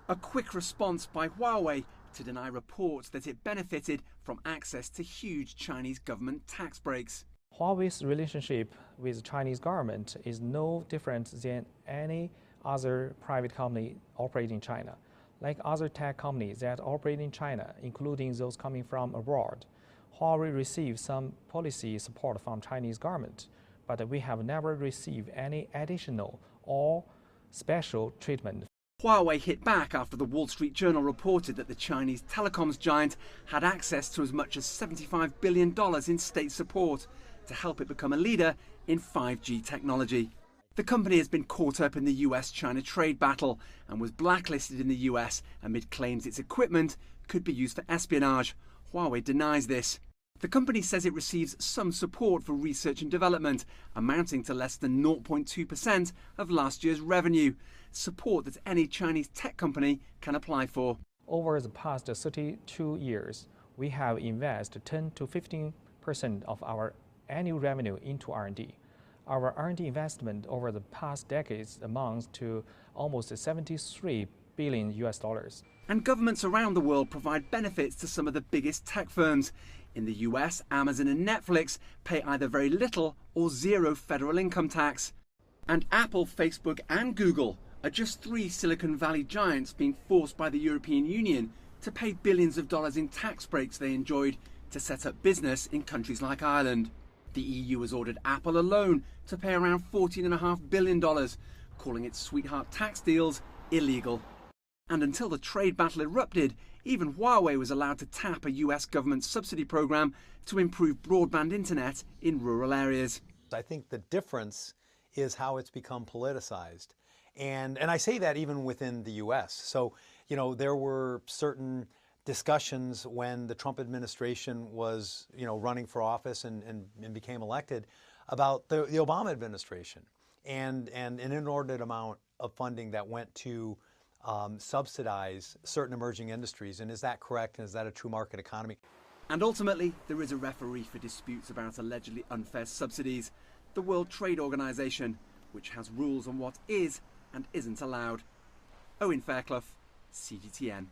A quick response by Huawei to deny reports that it benefited from access to huge Chinese government tax breaks. Huawei's relationship with the Chinese government is no different than any other private company operating in China. Like other tech companies that operate in China, including those coming from abroad, Huawei receives some policy support from Chinese government, but we have never received any additional or special treatment. Huawei hit back after the Wall Street Journal reported that the Chinese telecoms giant had access to as much as $75 billion in state support to help it become a leader in 5G technology. The company has been caught up in the US-China trade battle and was blacklisted in the US amid claims its equipment could be used for espionage. Huawei denies this. The company says it receives some support for research and development, amounting to less than 0.2% of last year's revenue, support that any Chinese tech company can apply for. Over the past 32 years, we have invested 10 to 15% of our annual revenue into R&D. Our R&D investment over the past decades amounts to almost 73 billion US dollars. And governments around the world provide benefits to some of the biggest tech firms. In the US, Amazon and Netflix pay either very little or zero federal income tax. And Apple, Facebook and Google are just three Silicon Valley giants being forced by the European Union to pay billions of dollars in tax breaks they enjoyed to set up business in countries like Ireland. The EU has ordered Apple alone to pay around $14.5 billion, calling its sweetheart tax deals illegal. And until the trade battle erupted, even Huawei was allowed to tap a US government subsidy program to improve broadband internet in rural areas. I think the difference is how it's become politicized. And I say that even within the US. So, you know, there were certain discussions when the Trump administration was, running for office and became elected about the Obama administration and an inordinate amount of funding that went to subsidize certain emerging industries. And is that correct? And is that a true market economy? And ultimately, there is a referee for disputes about allegedly unfair subsidies, the World Trade Organization, which has rules on what is and isn't allowed. Owen, Fairclough, CGTN.